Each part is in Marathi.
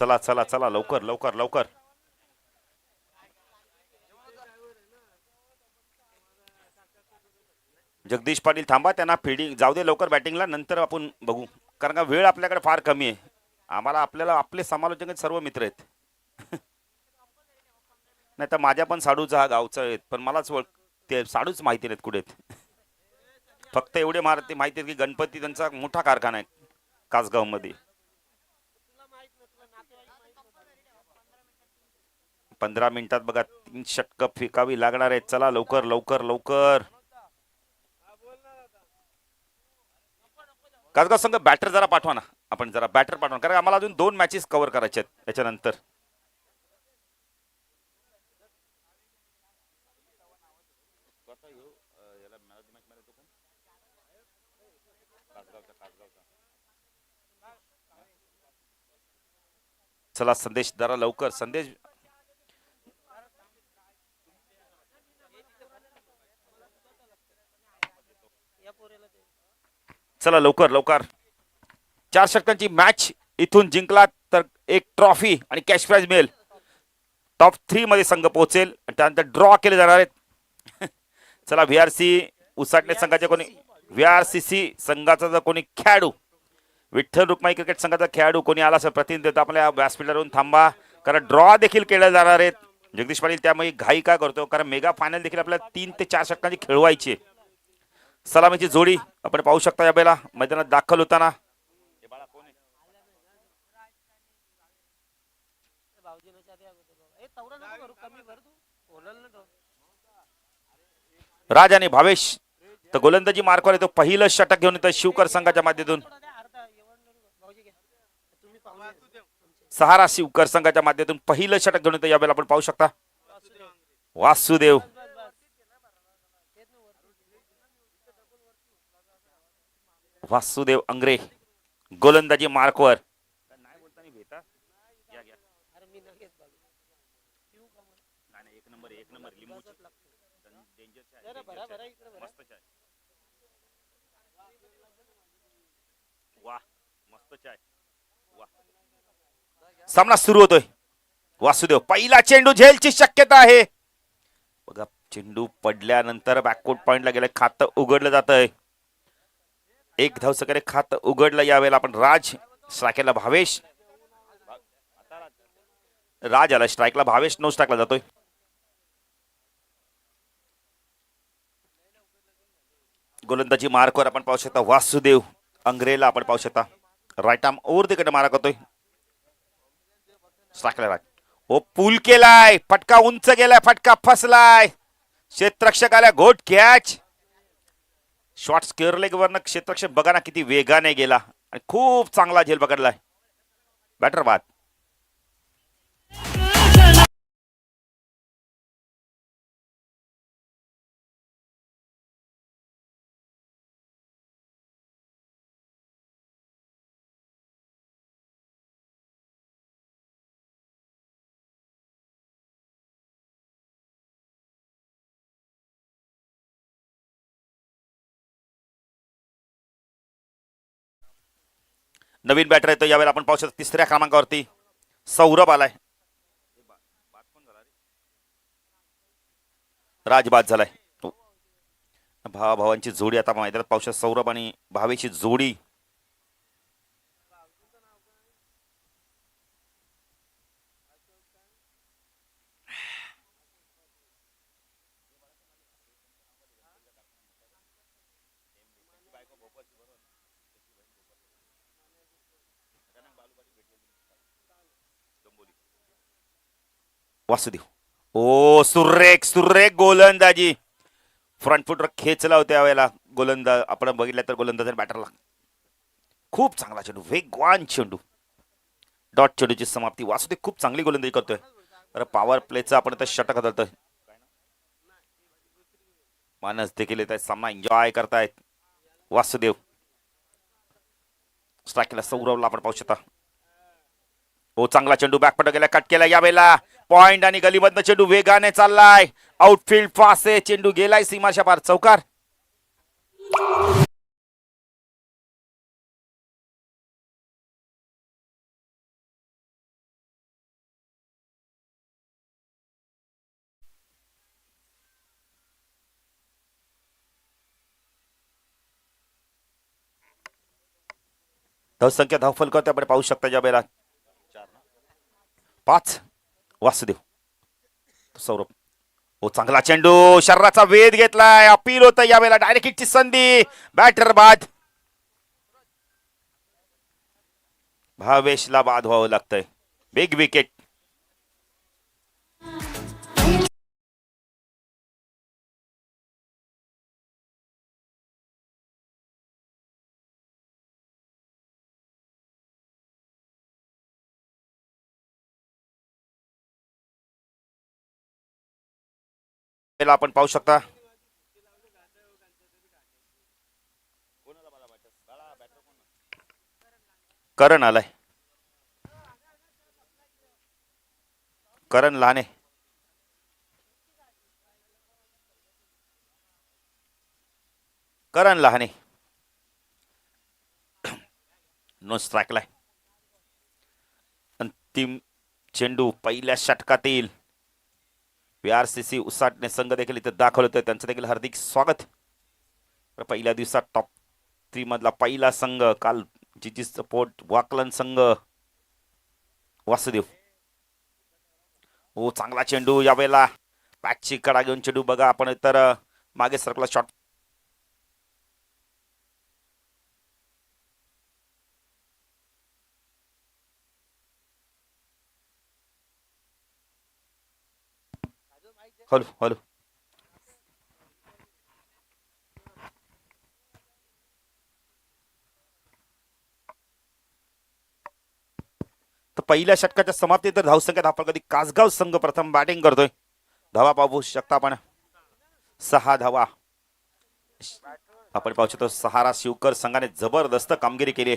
चला चला चला लवकर लवकर लवकर. जगदीश पाटील थांबा, त्यांना फिल्डिंग जाऊ दे लवकर बॅटिंगला, नंतर आपण बघू. कारण का वेळ आपल्याकडे फार कमी आहे. आपल्याला आपले समालोचक सर्व मित्र आहेत. नाही तर माझ्या पण साडूचा हा गावचा आहेत, पण मलाच ते साडूच माहिती नाहीत कुठे आहेत. फक्त एवढे माहिती आहेत की गणपती त्यांचा मोठा कारखाना आहे कासगाव मध्ये. 15 मिनिटात बघा 3 षटकं फेकावी लागणार आहेत. चला लवकर लवकर लवकर. कासगाव संघ बॅटर जरा पाठवा ना, आपण जरा बॅटर पाठवा, कारण आम्हाला अजून 2 मॅचेस कव्हर करायचे आहेत याच्यानंतर. चला संदेश जरा लवकर. संदेश चला लवकर लवकर. 4 षटकांची मॅच. इथून जिंकला तर एक ट्रॉफी आणि कॅश प्राइज मिळेल. टॉप 3 मध्ये संघ पोहोचेल. त्यानंतर ड्रॉ केले जाणार आहेत. चला व्हीआरसी उसाटणे संघाचे कोणी, व्हीआरसीसी संघाचा जर कोणी खेळाडू, विठ्ठल रुक्माई क्रिकेट संघाचा खेळाडू कोणी आला असेल प्रतिनिधी, आपल्या व्यासपीठावरून थांबा, कारण ड्रॉ देखील केले जाणार आहेत. जगदीश पाटील त्यामुळे घाई का करतो, कारण मेगा फायनल देखील आपल्याला 3 ते 4 षटकांची खेळवायची. सलामीची जोडी आपण पाहू शकता या वेळेला मैदानात दाखल होताना. राज आणि भावेश तर गोलंदाजी मार्कवर येतो. पहिलं षटक घेऊन येतं शिवकर संघाच्या माध्यमातून. सहारा शिवकर संघाच्या माध्यमातून पहिलं षटक घेऊन येतं यावेळेला आपण पाहू शकता. वासुदेव वासुदेव अंग्रे गोलंदाजी मार्कवर. सामना सुरू होतोय. वासुदेव पहिला चेंडू झेलची शक्यता आहे. बघा चेंडू पडल्यानंतर बॅकवर्ड पॉइंटला गेलं, खातं उघडलं जात आहे. एक धावसकारे खातं उघडलं. यावेळेला आपण राज स्ट्रायकला भावेश, राज आला स्ट्राईकला, भावेश नो स्ट्राईकला जातोय. गोलंदाजी मार्कवर आपण पाहू शकता वासुदेव अंग्रेला आपण पाहू शकता. राईट आर्म ओव्हर तिकडे मारा करतोय. स्ट्राईकला राज. ओ पूल केलाय, फटका उंच गेलाय, फटका फसलाय. क्षेत्ररक्षक आला, घोट कॅच. शॉर्ट स्क्वेअर लेग वरनं क्षेत्ररक्षक बघा ना किती वेगाने गेला आणि खूप चांगला झेल पकडलाय. बॅटर बाद. नवीन बॅटर येतो यावेळेला आपण पाहू शकतो. 3ऱ्या क्रमांकावरती सौरभ आलाय. राजबाद झालाय. भावाभावांची जोडी आता मैदानात पाहू शकतो. सौरभ आणि भावेची जोडी. वासुदेव ओ सुरेख सुरेख गोलंदाजी. फ्रंट फुटर खेचला होता यावेळेला गोलंदाज. आपण बघितलं तर गोलंदाज बॅटरला खूप चांगला चेंडू, वेगवान चेंडू. डॉट चेंडूची समाप्ती. वासुदेव खूप चांगली गोलंदाजी करतोय. बरं पॉवर प्लेचा आपण तर षटक धरतोय. मानस देखील येत आहेत, सामना एन्जॉय करतायत. वासुदेव स्ट्राईकला सौरभला आपण पाहू शकता. हो चांगला चेंडू बॅकपट गेला, कट केला यावेळेला. पॉइंट आणि गलीमधनं चेंडू वेगाने चाललाय. आउटफील्ड पास आहे, चेंडू गेलाय सीमाच्या पार. चौकार. धावसंख्या धावफलक आपण पाहू शकता ज्या वेळेला 5. वासुदेव सौरभ. हो चांगला चेंडू, शरीराचा वेध घेतलाय, अपील होतं यावेळेला, डायरेक्ट हिटची संधी, बॅटर बाद. भावेशला बाद व्हावं लागतंय. Big wicket. आपण पाहू शकता करण आलाय, करण लहाने. करण लहाने नो स्ट्राईकला. अंतिम चेंडू पहिल्या षटकातील. VRCC उसाटणे संघ देखील इथे दाखल होतोय, त्यांचं देखील हार्दिक स्वागत. पहिल्या दिवसात टॉप 3 मधला पहिला संघ काल जीजी सपोर्ट वाकलन संघ वासुदेव. हो चांगला चेंडू यावेळेला, बॅटची कडा घेऊन चेंडू बघा आपण तर मागे सरकला शॉट. Hello hello. तर पहिल्या षटकाच्या समाप्ती तर धावसंख्या धावफलक कधी कासगाव संघ प्रथम बॅटिंग करतोय. धावा पाहू शकता आपण 6 धावा. आपण पाहू शकतो सहारा शिवकर संघाने जबरदस्त कामगिरी केली.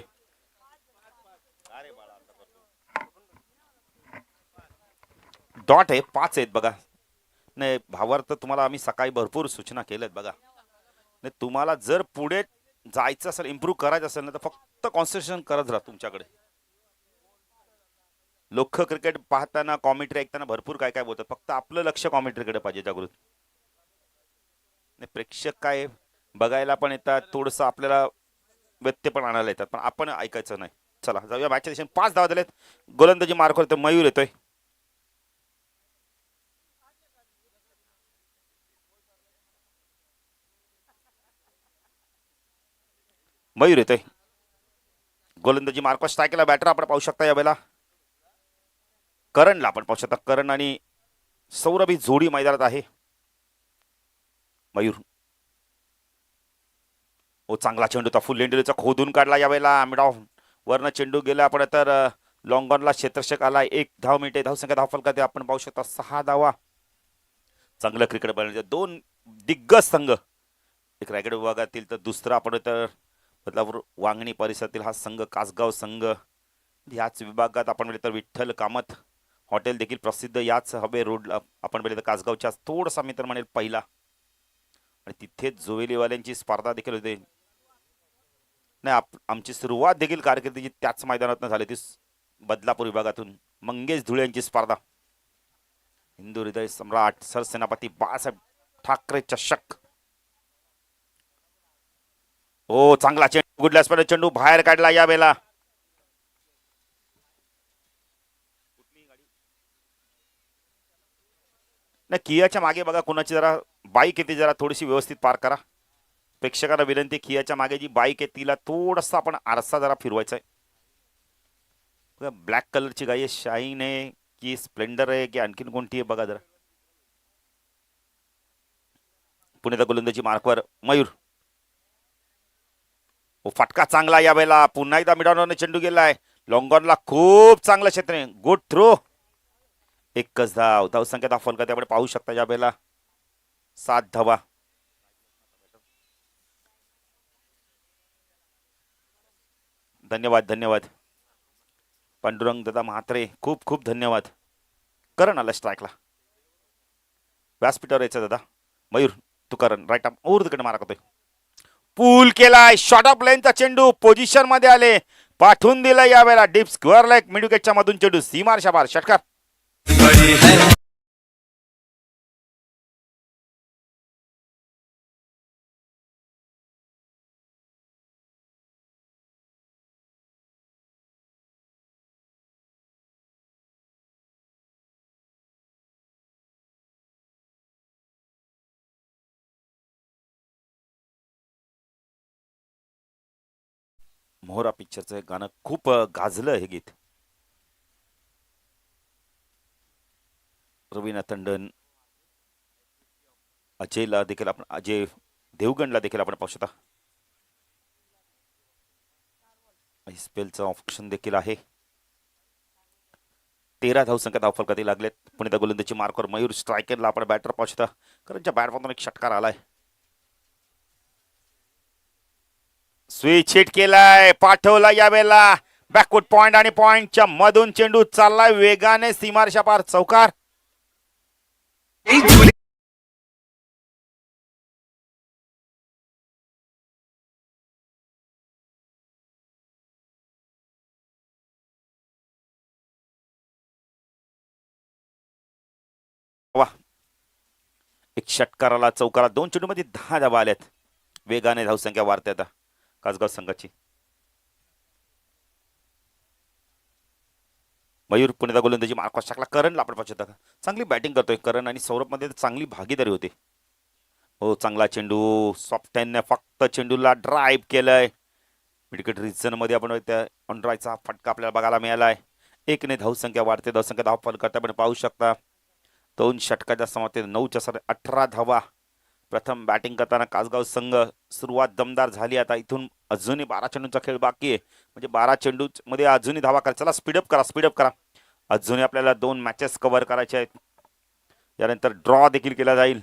डॉट आहे 5 आहेत बघा. नाही भावावर तर तुम्हाला आम्ही सकाळी भरपूर सूचना केल्यात बघा. नाही तुम्हाला जर पुढे जायचं असेल, इम्प्रूव्ह करायचं असेल ना, तर फक्त कॉन्सन्ट्रेशन करत राहा. तुमच्याकडे लोक क्रिकेट पाहताना कॉमेंट्री ऐकताना भरपूर काय काय बोलतात, फक्त आपलं लक्ष कॉमेंट्रीकडे पाहिजे जागृत. प्रेक्षक काय बघायला पण येतात, थोडस आपल्याला व्यत्यय पण आणायला येतात, पण आपण ऐकायचं नाही. चला जाऊया मॅचच्या दिशेने. 5 धावा दिलेत. गोलंदाजी मार्क करतोय मयूर येतोय. मयूर येतोय. गोलंदाजी मार्क स्ट्राईक केला. बॅटर आपण पाहू शकता यावेळेला करणला आपण पाहू शकता. करण आणि सौरभ ही जोडी मैदानात आहे. मयूर. हो चांगला चेंडू होता, फुल लेंडीचा खोदून काढला यावेळेला. मिड ऑफ वरनं चेंडू गेला आपण तर लॉंग ऑनला क्षेत्ररक्षक आला. 1 धाव मिनिटे. धावसंख्या धावफलकात आपण पाहू शकता 6 धावा. चांगलं क्रिकेट बनवले 2 दिग्गज संघ, एक रायगड विभागातील तर दुसरा आपण तर बदलापूर वांगणी परिसरातील हा संघ कासगाव संघ. याच विभागात आपण तर विठ्ठल कामत हॉटेल देखील प्रसिद्ध याच हवे रोडला आपण तर कासगावच्या थोडासा मी तर म्हणेल पहिला. आणि तिथेच जोवेलीवाल्यांची स्पर्धा देखील होते. नाही आमची सुरुवात देखील कारकिर्दीची त्याच मैदानातून झाली. ती बदलापूर विभागातून मंगेश धुळे यांची स्पर्धा. हिंदू हृदय सम्राट सरसेनापती बाळासाहेब ठाकरे चषक. हो चांगला चेंडू, गुडल्या स्पर्धेत चेंडू बाहेर काढला यावेळेला. नाही कियाच्या मागे बघा कोणाची जरा बाईक येते, जरा थोडीशी व्यवस्थित पार करा. प्रेक्षकांना विनंती, कियाच्या मागे जी बाईक आहे तिला थोडासा आपण आरसा जरा फिरवायचा आहे. ब्लॅक कलरची गाडी आहे, शाईन आहे की स्प्लेंडर आहे की आणखीन कोणती आहे बघा जरा. पुण्याचा गोलंदाजी मार्कवर मयूर. फटका चांगला यावेळेला. पुन्हा एकदा मिडॉनने चेंडू गेलाय. लॉंगॉनला खूप चांगलं क्षेत्र. Good throw. एकच धाव. धावसंख्या धावफलकात आपण पाहू शकता यावेळेला 7 धावा. धन्यवाद धन्यवाद पांडुरंग दादा म्हात्रे, खूप खूप धन्यवाद. करण आला स्ट्राईकला. व्यासपीठावर यायचं दादा. मयूर तू करण राईट आर्म उर्दकडे मारा करतोय. पूल केलाय. शॉर्ट ऑफ लाईनचा चेंडू पोझिशन मध्ये आले, पाठवून दिला यावेळेला डीप स्क्वेअर लेग मिड विकेटच्या मधून चेंडू सीमार शाबार षटकार. मोहरा पिक्चरचं गाणं खूप गाजलं हे गीत. रवीना टंडन, अजयला देखील आपण, अजय देवगणला देखील आपण पाहू शकता. स्पेलचं ऑप्शन देखील आहे. 13 धावसंख्या धावफलकात लागलेत. पुणे गोलंदाजी मार्कवर मयूर स्ट्रायकरला आपण बॅटर पाहू शकता. कारण बॅटमधून एक षटकार आलाय. स्विच हिट केलाय, पाठवला यावेळेला बॅकवर्ड पॉइंट आणि पॉइंटच्या मधून चेंडू चाललाय वेगाने सीमारेषा पार, चौकार. वा, एक षटकाराला चौकारा, 2 चेंडूमध्ये 10 धावा आल्यात. वेगाने धावसंख्या वाढते आता कासगाव संघाची. मयूर पुण्याचा गोलंदाजी मार्क टाकला. करणला आपण पाहू शकता, चांगली बॅटिंग करतोय करण आणि सौरभ मध्ये चांगली भागीदारी होते. हो, चांगला चेंडू, सॉफ्ट हँडने फक्त चेंडूला ड्राईव्ह केलंय. मिडविकेट रिजन मध्ये आपण त्या ऑनड्रायचा फटका आपल्याला बघायला मिळालाय. 1 धावसंख्या वाढते. धावसंख्या धावफल करता आपण पाहू शकता. 2 षटकाच्या समाप्तीत 9च्या सर 18 धावा. प्रथम बॅटिंग करताना कासगाव संघ सुरुवात दमदार झाली. आता इथून अजूनही 12 चेंडूंचा खेळ बाकी आहे. म्हणजे 12 चेंडू मध्ये अजूनही धावा करा. चला स्पीडअप करा, स्पीडअप करा. अजूनही आपल्याला 2 मॅचेस कव्हर करायचे आहेत. यानंतर ड्रॉ देखील केला जाईल.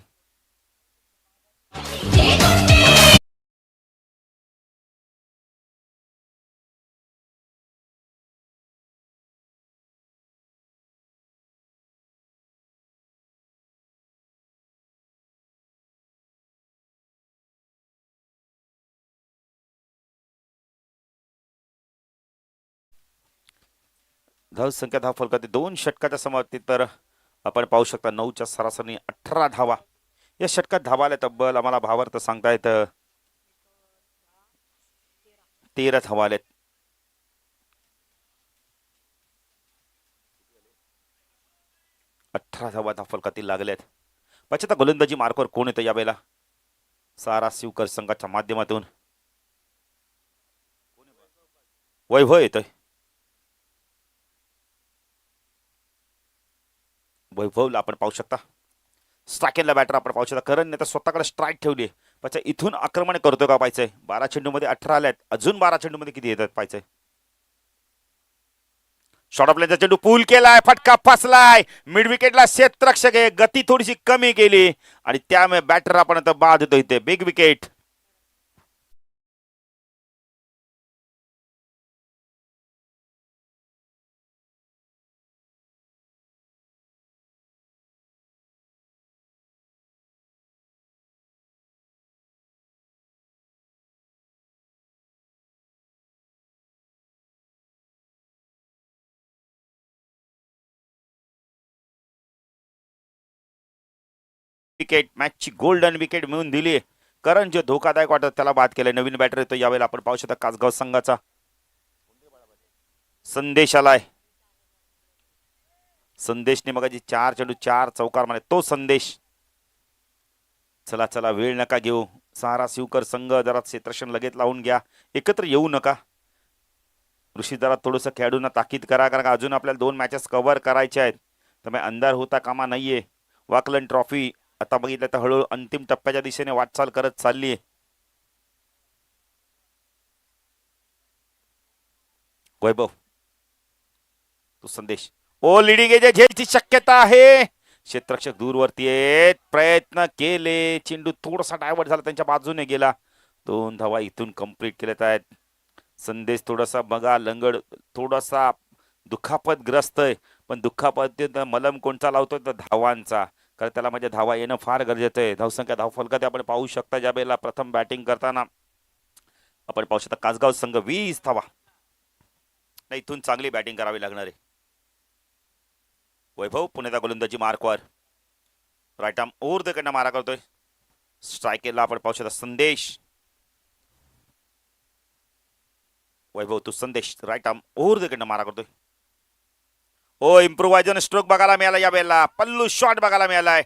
धावसंख्या धावफलकात 2 षटकाच्या समाप्तीत तर आपण पाहू शकता 9च्या सरासरी 18 धावा. या षटकात धावा आल्या तब्बल आम्हाला भावार्थ सांगता येत 13 धावा आल्यात. 18 धावा धावफलकातील लागल्यात. पश्चात गोलंदाजी मार्कवर कोण येतं यावेळेला? सारा शिवकर संघाच्या माध्यमातून वैभव येतोय. वैभवला आपण पाहू शकता. स्ट्रायकरला बॅटर आपण पाहू शकता. करणने तर स्वतःकडे स्ट्राईक ठेवली. पश्चात इथून आक्रमण करतोय का पाहायचंय. 12 चेंडूमध्ये 18 आल्यात. अजून 12 चेंडूमध्ये किती येतात पाहायचंय. शॉर्ट ऑफ लाईनचा चेंडू पूल केलाय, फटका फसलाय. मिड विकेटला क्षेत्ररक्षक आहे, गती थोडीशी कमी केली आणि त्यामुळे बॅटर आपण आता बाद होतो इथे. Big wicket. विकेट, मॅचची गोल्डन विकेट मिळून दिली. कारण जे धोकादायक वाटत त्याला बाद केलंय. नवीन बॅटर येतो यावेळेला आपण पाहू शकता कासगाव संघाचा. संदेश आलाय. संदेशने मग 4 चेंडू 4 चौकार मारले. तो संदेश. चला चला, वेळ नका घेऊ. सारा शिवकर संघ जरा क्षेत्ररक्षण लगेच लावून घ्या. एकत्र येऊ नका. ऋषी जरा थोडस खेळाडूंना ताकीद करा, कारण अजून आपल्याला 2 मॅचेस कव्हर करायचे आहेत. त्यामुळे अंधार होता कामा नाहीये. वाकलन ट्रॉफी आता बघितलं तर हळूहळू अंतिम टप्प्याच्या दिशेने वाटचाल करत चालली आहे. वैभव, तो संदेश. ओ, लिडिंग एज झेलची शक्यता आहे. क्षेत्ररक्षक दूरवरती आहेत. प्रयत्न केले, चेंडू थोडासा डायव्हर्ट झाला, त्यांच्या बाजूने गेला. 2 धावा इथून कंप्लीट केलेत आहेत. संदेश थोडासा बघा लंगड, थोडासा दुखापतग्रस्त आहे. पण दुखापत मलम कोणता लावतोय तर धावांचा, कारण त्याला म्हणजे धावा येणं फार गरजेचं आहे. धावसंख्या धावफलकात आपण पाहू शकता ज्या वेळेला प्रथम बॅटिंग करताना आपण पाहू शकता कासगाव संघ 20 धावा. इथून चांगली बॅटिंग करावी लागणार आहे. वैभव पुण्याचा गोलंदाजी मार्कवर. राईट आर्म ओव्हर द कडनं मारा करतोय. स्ट्रायकरला आपण पाहू शकता संदेश. वैभव तो संदेश राईट आर्म ओव्हर द कडनं मारा करतोय. ओ, इम्प्रोव्हायझन स्ट्रोक बघायला मिळाला या वेळेला. पल्लू शॉट बघायला मिळालाय.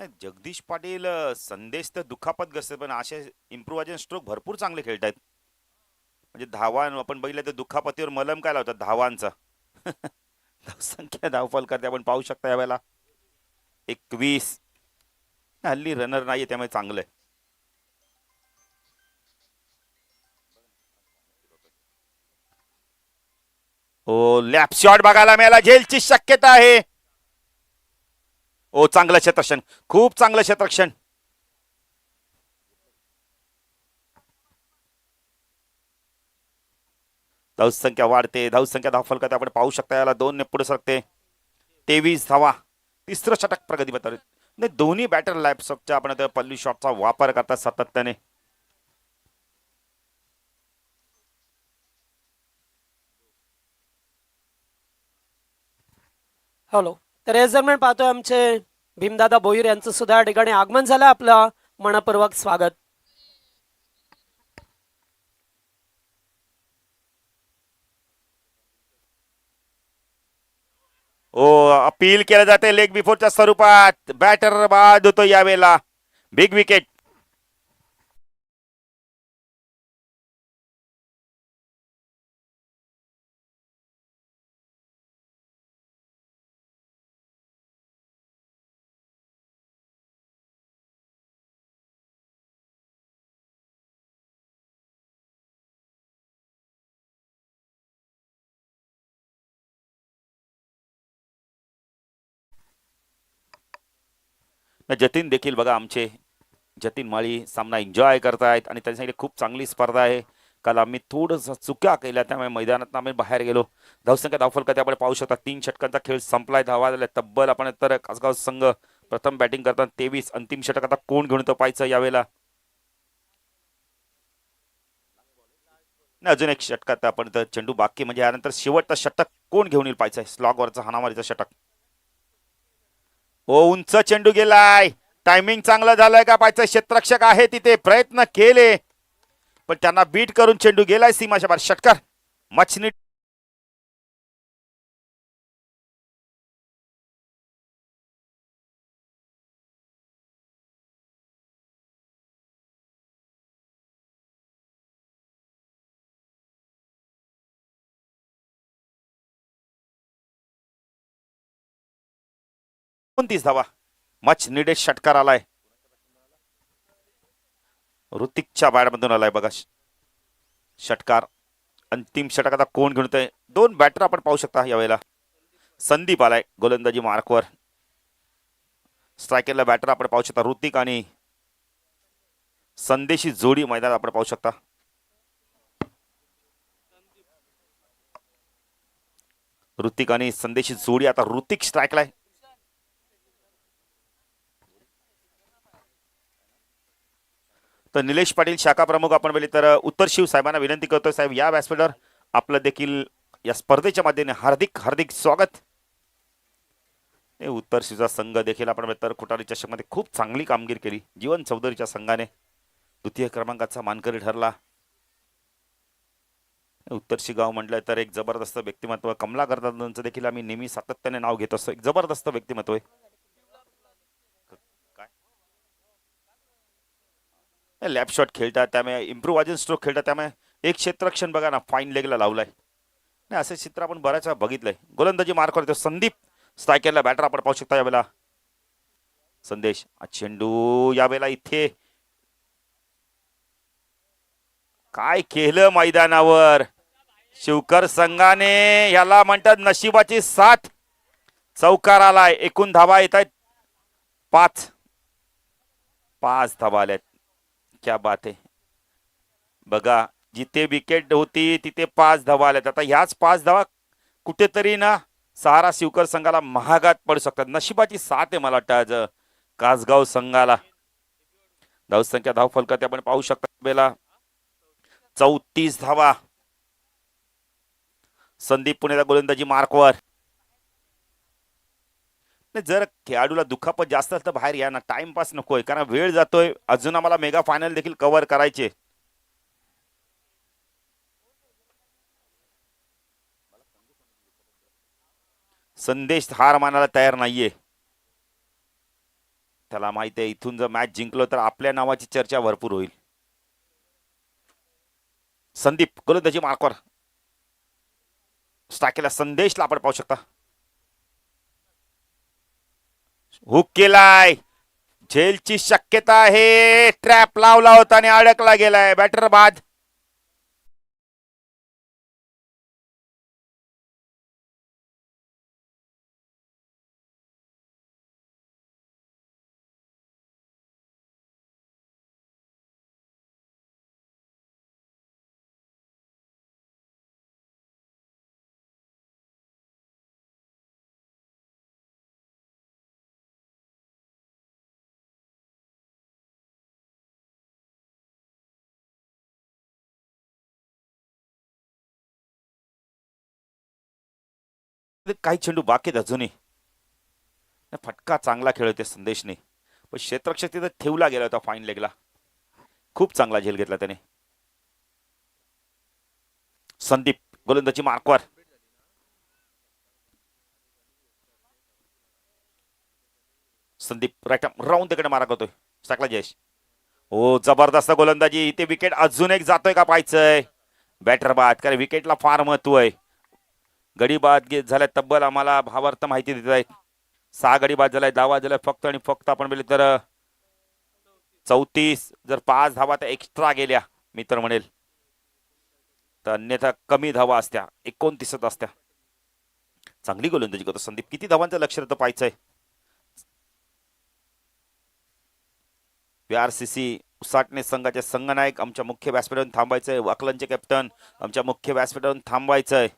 नाही, जगदीश पाटील संदेश तर दुखापतग्रस्त पण असे इम्प्रुव्हायझन स्ट्रोक भरपूर चांगले खेळतायत. म्हणजे धावा आपण बघितलं तर दुखापतीवर मलम काय लावतात धावांचा. धावसंख्या धावफल करते आपण पाहू शकता यावेळेला 21. हल्ली रनर नाहीये त्यामुळे चांगलं आहे. ओ लॅप शॉट बघायला मिळाला, झेलची शक्यता आहे. ओ चांगलं क्षेत्ररक्षण, खूप चांगलं क्षेत्ररक्षण. धावसंख्या वाढते, धावसंख्या धावफलकात आपण पाहू शकता याला 2 ने पुढे सरकते. 23 धावा, तिसरं षटक प्रगतीपथावर. नाही, दोन्ही बॅटर लॅपसॉकच्या आपण आता पल्ली शॉटचा वापर करतात सातत्याने. हॅलो. तर याच दरम्यान पाहतोय आमचे भीमदादा भोईर यांचं सुद्धा या ठिकाणी आगमन झालं. आपलं मनपूर्वक स्वागत. ओ अपील केलं जाते लेग बिफोरच्या स्वरूपात. बॅटर बाद होतो यावेळेला. Big wicket. जतीन देखील बघा, आमचे जतीन माळी सामना एन्जॉय करतायत आणि त्यांच्यासाठी खूप चांगली स्पर्धा आहे. काल आम्ही थोडंसं चुक्या केल्या त्यामुळे मैदानात आम्ही बाहेर गेलो. धावसंख्या धावफलकात आपण पाहू शकता 3 षटकांचा खेळ संपलाय. धावा झाल्या तब्बल. आपण तर कासगाव संघ प्रथम बॅटिंग करताना 23. अंतिम षटक आता कोण घेऊन येतो पाहायचं यावेळेला. नाही, अजून एक षटकात आपण तर चेंडू बाकी, म्हणजे यानंतर शेवटचा षटक कोण घेऊन येईल पाहायचं. स्लॉगवरचा हाणामारीचा षटक. हो, उंच चेंडू गेलाय. टायमिंग चांगलं झालंय का पाहायचं. क्षेत्ररक्षक आहे तिथे, प्रयत्न केले पण त्यांना बीट करून चेंडू गेलाय सीमाच्या बाहेर. षटकार मचनी. तीस धावा, मच निडेड षटकार आलाय. ऋतिकच्या बॅटमधून आलाय बघा षटकार. अंतिम षटक आता कोण घेऊन येतोय. 2 बॅटर आपण पाहू शकता यावेळेला. संदीप आलाय गोलंदाजी मार्कवर. स्ट्रायकरला बॅटर आपण पाहू शकता ऋतिक आणि संदेशी जोडी मैदानात आपण पाहू शकता. ऋतिक आणि संदेशी जोडी. आता ऋतिक स्ट्राईकला आहे. तर निलेश पाटील शाखा प्रमुख आपण बोलले तर उत्तर शिव साहेबांना विनंती करतोय, साहेब या व्यासपीठावर आपलं देखील या स्पर्धेच्या माध्यमाने हार्दिक हार्दिक स्वागत. उत्तर शिवचा संघ देखील आपण तर कुटारी चषकमध्ये खूप चांगली कामगिरी केली. जीवन चौधरीच्या संघाने द्वितीय क्रमांकाचा मानकरी ठरला. उत्तर शिगाव म्हटलं तर एक जबरदस्त व्यक्तिमत्व. कमला करतांचं देखील आम्ही नेहमी सातत्याने नाव घेत असतो. एक जबरदस्त व्यक्तिमत्व आहे. लॅप शॉट खेळतात त्यामुळे इम्प्रुव्हायझन स्ट्रोक खेळतात त्यामुळे एक क्षेत्ररक्षण बघा ना फाईन लेगला लावलाय. नाही, असे चित्र आपण बऱ्याच वेळा बघितलंय. गोलंदाजी मार करतो संदीप. स्ट्रायकरला बॅटर आपण पाहू शकता यावेळेला. संदेश चेंडू यावेळेला इथे काय केलं मैदानावर. शिवकर संघाने याला म्हणतात नशिबाची साथ. चौकार आलाय. एकूण धावा येत आहेत 5. 5 धावा आल्यात. क्या बात आहे. बघा, जिथे विकेट होती तिथे 5 धावा आल्यात. आता ह्याच 5 धावा कुठेतरी ना सहारा शिवकर संघाला महागात पडू शकतात. नशिबाची साथ आहे मला वाटतं आज कासगाव संघाला. धावसंख्या धावफलकात आपण पाहू शकता बेला 34 धावा. संदीप पुणेचा गोलंदाजी मार्कवर. जर खेळाडूला दुखापत जास्त असतं बाहेर या ना, टाइमपास नकोय कारण वेळ जातोय. अजून आम्हाला मेगा फायनल देखील कव्हर करायचे. संदेश हार मानायला तयार नाहीये. त्याला माहिती आहे इथून जर मॅच जिंकलो तर आपल्या नावाची चर्चा भरपूर होईल. संदीप गोलंदाजी मार्कवर स्ट्राईक केला. संदेशला आपण पाहू शकता हुक केलाय. झेलची शक्यता आहे. ट्रॅप लावला होता आणि अडकला गेलाय. बॅटर बाद. काही चेंडू बाकी आहेत अजूनही. फटका चांगला खेळतोय संदेशने, पण क्षेत्ररक्षक तिथं ठेवला गेला होता फाईन लेगला. खूप चांगला झेल घेतला त्याने. संदीप गोलंदाजी मार्कवर. संदीप राईट राऊंड तिकडे मारा करतोय. टाकला जयेश. हो जबरदस्त गोलंदाजी. इथे विकेट अजून एक जातोय का पाहायचंय. बॅटर बाद, कारण विकेटला फार महत्व आहे. गडी बाद झाल्या तब्बल आम्हाला भावार्थ माहिती देत आहेत. 6 गडी बाद झालाय. धावा झालाय फक्त आणि फक्त आपण बोलले तर 34. जर 5 धावा तर एक्स्ट्रा गेल्या मी तर म्हणेल, तर अन्यथा कमी धावा असत्या 29 असत्या. चांगली गोलंदाजी करतो संदीप. किती धावांचं लक्ष तर पाहायचंय. PRCC उसाटणे संघाचे संघनायक आमच्या मुख्य व्यासपीठावरून थांबायचंय. वाकलनचे कॅप्टन आमच्या मुख्य व्यासपीठावरून थांबायचंय.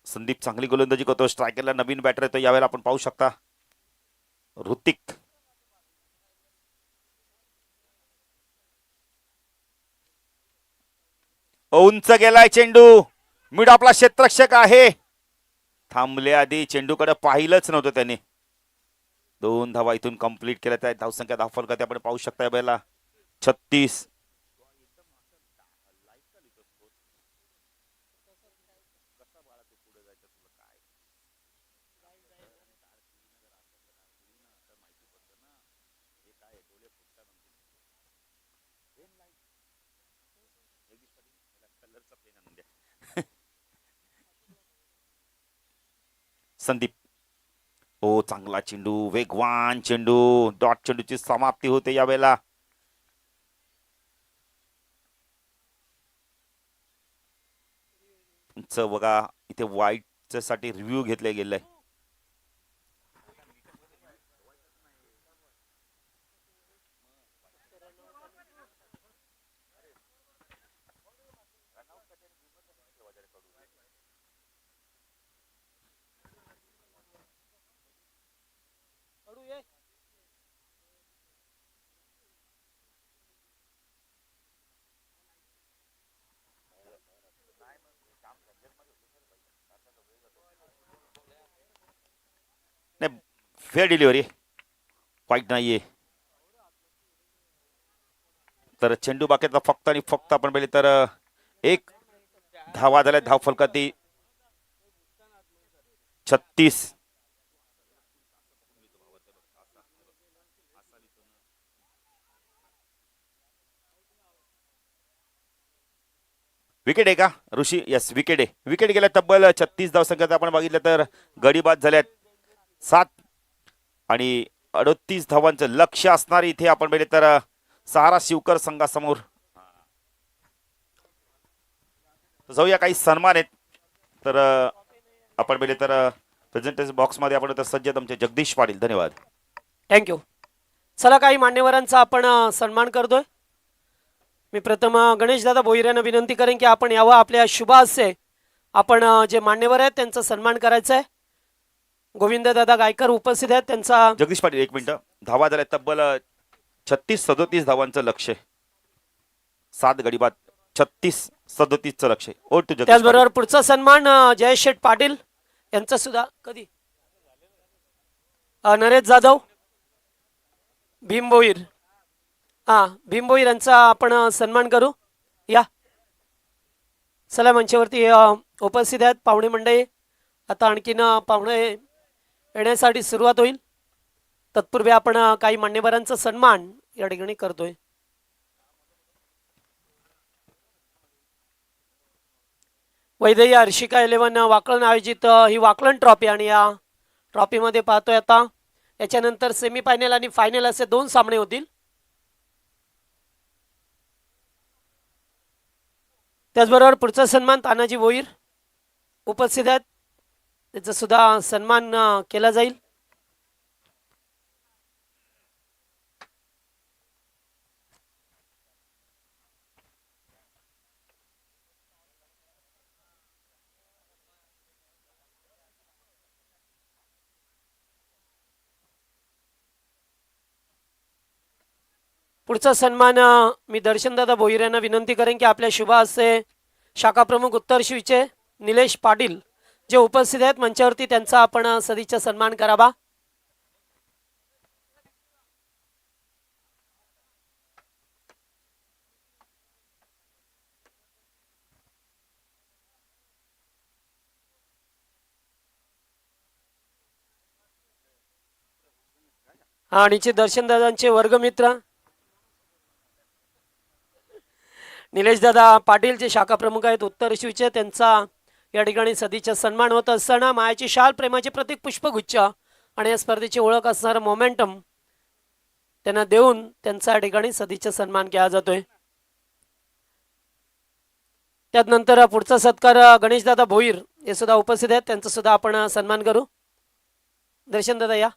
संदीप चांगली गोलंदाजी करतो. स्ट्रायकरला नवीन बॅटर येतो यावेळेला आपण पाहू शकता ऋतिक. उंच गेलाय चेंडू. मिड आपला क्षेत्ररक्षक आहे. थांबले आधी चेंडूकडे पाहिलंच नव्हतं त्याने. 2 धावा इथून कंप्लीट केल्या. त्या धावसंख्या धावफलकात आपण पाहू शकता यावेळेला 36. संदीप हो चांगला चेंडू. वेगवान चेंडू. डॉट चेंडूची समाप्ती होते यावेळेला. बघा इथे वाईट साठी रिव्ह्यू घेतले गेलाय. नाही फेअर डिलिव्हरी वाईट नाहीये. तर चेंडू बाकीचा फक्त आणि फक्त आपण पाहिले तर 1 धावा झाल्या धावफलकाती 36. विकेट आहे का ऋषी. यस विकेट आहे. विकेट गेल्या तब्बल 36 धावसंख्येत आपण बघितलं तर गडी बाद झाल्यात 7 आणि 38 धावांचं लक्ष असणार इथे आपण पाहिले तर सहारा शिवकर संघासमोर. जाऊया काही सन्मान आहेत तर आपण पाहिले तर प्रेझेंटेशन बॉक्स मध्ये आपण तर सज्ज आमचे जगदीश पाटील. धन्यवाद. थँक्यू. चला काही मान्यवरांचा आपण सन्मान करतोय. मी प्रथम गणेश दादा भोईर यांना विनंती करेन की आपण यावं. आपल्या शुभ हस्ते आपण जे मान्यवर आहेत त्यांचा सन्मान करायचा आहे. गोविंद दादा गायकर उपस्थित आहेत. त्यांचा जगदीश पाटील 1 मिनिट. धावा झाल्या तब्बल 36-37 धावांचं लक्ष. 7 गडी बाद 36-37चं लक्ष. त्याचबरोबर पुढचा सन्मान जयेश शेठ पाटील यांचा सुद्धा. कधी नरेश जाधव भीम भोईर. भीम भोईर यांचा आपण सन्मान करू या. चला मंचावरती उपस्थित आहेत पाहुणे मंडळी. आता आणखीन पाहुणे येण्यासाठी सुरुवात होईल. तत्पूर्वी आपण काही मान्यवरांचा सन्मान या ठिकाणी करतोय. वैद्य हर्षिका 11 वाकलन आयोजित ही वाकलन ट्रॉफी आणि या ट्रॉफीमध्ये पाहतोय आता याच्यानंतर सेमीफायनल आणि फायनल असे 2 सामने होतील. त्याचबरोबर पुढचा सन्मान तानाजी भोईर उपस्थित आहेत, त्याचा सुद्धा सन्मान केला जाईल. पुढचा सन्मान मी दर्शनदादा भोईर यांना विनंती करेन की आपल्या शुभ हस्ते शाखा प्रमुख उत्तर शिवचे निलेश पाटील जे उपस्थित आहेत मंचावरती त्यांचा आपण सदिच्छा सन्मान करावा. आणिचे दर्शनदादांचे वर्गमित्र निलेश दादा पाटील जे शाखा प्रमुख आहेत उत्तर शिवचे, त्यांचा या ठिकाणी सदिच्छा सन्मान होत असताना मायाची शाल प्रेमाचे प्रतीक पुष्पगुच्छ आणि या स्पर्धेची ओळख असणारा मोमेंटम त्यांना देऊन त्यांचा या ठिकाणी सदिच्छा सन्मान केला जातोय. त्यानंतर पुढचा सत्कार गणेशदादा भोईर हे सुद्धा उपस्थित आहेत, त्यांचा सुद्धा आपण सन्मान करू. दर्शन दादा या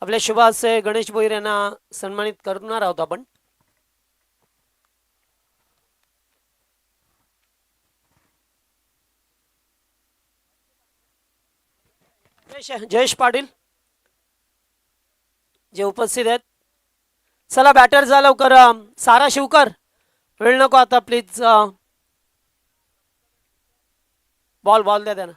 आपल्या शुभ हस्ते गणेश भोईर यांना सन्मानित करणार आहोत आपण. जयेश पाटील जे उपस्थित आहेत. चला बॅटर जा लवकर. सारा शिवकर वेळ नको आता प्लीज. बॉल द्या त्यांना.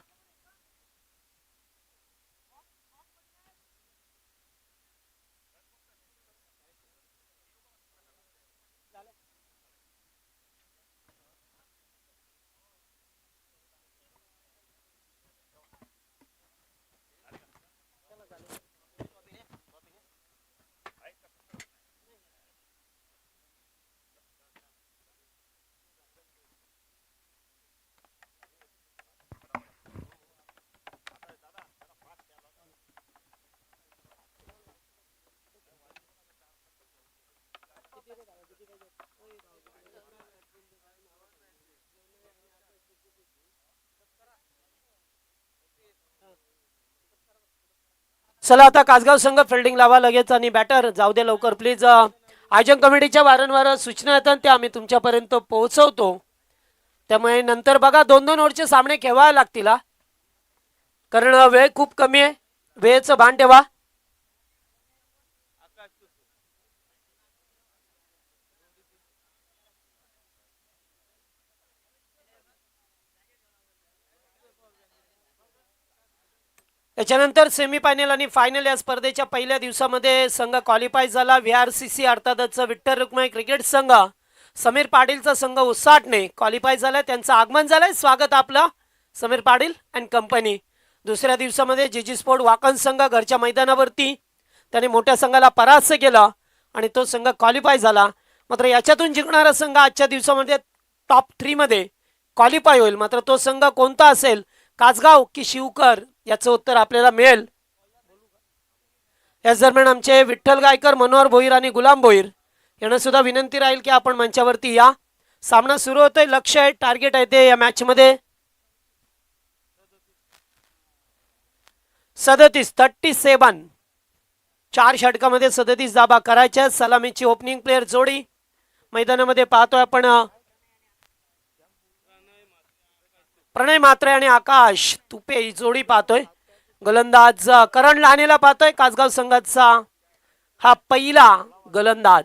चला आता कासगाव संघ फिल्डिंग लावा लगेच आणि बॅटर जाऊ दे लवकर प्लीज. आयोजन कमिटीच्या वारंवार सूचना येतात त्या आम्ही तुमच्यापर्यंत पोहोचवतो, त्यामुळे नंतर बघा 2-2 ओव्हरचे सामने खेळावे लागतील कारण वेळ खूप कमी आहे. वेळेचं भान ठेवा. त्याच्यानंतर सेमीफायनल आणि फायनल या स्पर्धेच्या पहिल्या दिवसामध्ये संघ क्वालिफाय झाला. VRCC अर्थातच विठ्ठल रुक्माई क्रिकेट संघ समीर पाटीलचा संघ उसाटणे क्वालिफाय झाला, त्यांचं आगमन झालंय. स्वागत आपलं समीर पाटील अँड कंपनी. दुसऱ्या दिवसामध्ये जीजी स्पोर्ट वाकण संघ घरच्या मैदानावरती त्याने मोठ्या संघाला परास्त केला आणि तो संघ क्वालिफाय झाला. मात्र याच्यातून जिंकणारा संघ आजच्या दिवसामध्ये टॉप 3 मध्ये क्वालिफाय होईल. मात्र तो संघ कोणता असेल, कासगाव की शिवकर, याचं उत्तर आपल्याला मिळेल. याच दरम्यान आमचे विठ्ठल गायकर, मनोहर भोईर आणि गुलाम भोईर यांना सुद्धा विनंती राहील की आपण मंचावरती या. सामना सुरू होतोय. लक्ष आहे, टार्गेट आहे ते या मॅच मध्ये 37 4 षटकामध्ये 37 धाबा करायच्या. सलामीची ओपनिंग प्लेअर जोडी मैदानामध्ये पाहतोय आपण. प्रणय मात्रे आणि आकाश तुपे ही जोडी पाहतोय. गोलंदाज करण लहानेला पाहतोय. कासगाव संघाचा हा पहिला गोलंदाज.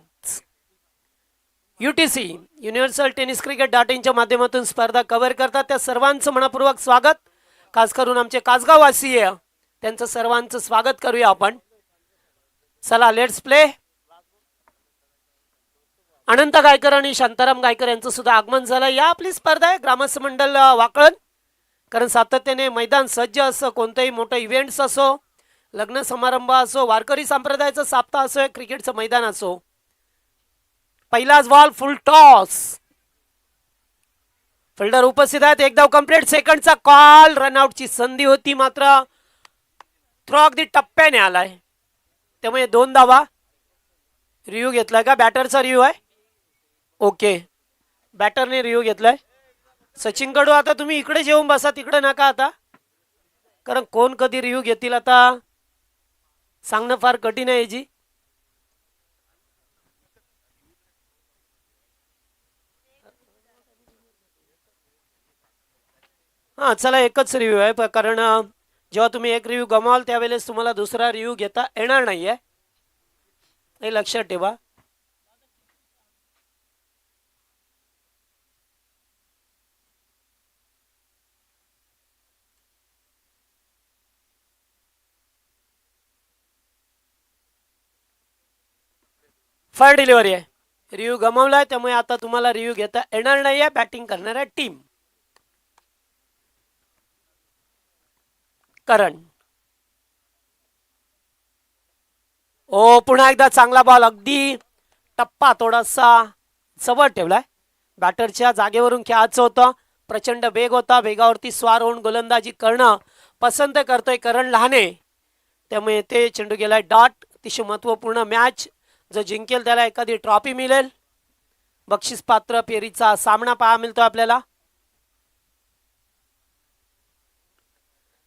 UTC universal tennis cricket .in च्या माध्यमातून स्पर्धा कव्हर करतात त्या सर्वांचं मनपूर्वक स्वागत. खास करून आमचे कासगाववासी आहे त्यांचं सर्वांचं स्वागत करूया आपण. चला लेट्स प्ले. अनंत गायकर आणि शांताराम गायकर यांचं सुद्धा आगमन झालं. या आपली स्पर्धा आहे ग्रामस्थ मंडळ वाकळण, कारण सातत्याने मैदान सज्ज असं कोणताही मोठं इव्हेंट्स असो लग्न समारंभ असो, वारकरी संप्रदायाचा साप्ताह असो, क्रिकेटचं मैदान असो, पहिलाच बॉल फुल टॉस. फिल्डर उपस्थित आहेत. एक धाव कंप्लीट. सेकंडचा कॉल. रनआउटची संधी होती, मात्र थ्रो अगदी टप्प्याने आलाय, त्यामुळे 2 धावा. रिव्ह्यू घेतलाय का? बॅटरचा रिव्ह्यू आहे. ओके, बॅटरने रिव्ह्यू घेतलाय. सचिन कडू, आता तुम्ही इकडे जेवून बसा, तिकडे नका आता, कारण कोण कधी रिव्ह्यू घेतील आता सांगणं फार कठीण आहे जी. हां, चला, एकच रिव्ह्यू आहे, कारण जेव्हा तुम्ही एक रिव्ह्यू गमावाल त्यावेळेस तुम्हाला दुसरा रिव्ह्यू घेता येणार नाही आहे, हे लक्षात ठेवा. फायर डिलिव्हरी आहे. रिव्ह्यू गमावलाय, त्यामुळे आता तुम्हाला रिव्ह्यू घेता येणार नाही आहे. बॅटिंग करणाऱ्या टीम करण. ओ, पुन्हा एकदा चांगला बॉल. अगदी टप्पा थोडासा जवळ ठेवलाय. बॅटरच्या जागेवरून खेळायचं होतं. प्रचंड वेग होता. वेगावरती स्वार होऊन गोलंदाजी करणं पसंत करतोय करण लहाने, त्यामुळे ते चेंडू गेलाय डॉट. अतिशय महत्वपूर्ण मॅच. जो जिंकेल त्याला एखादी ट्रॉफी मिळेल. बक्षीस पात्र फेरीचा सामना पाहा मिळतो आपल्याला.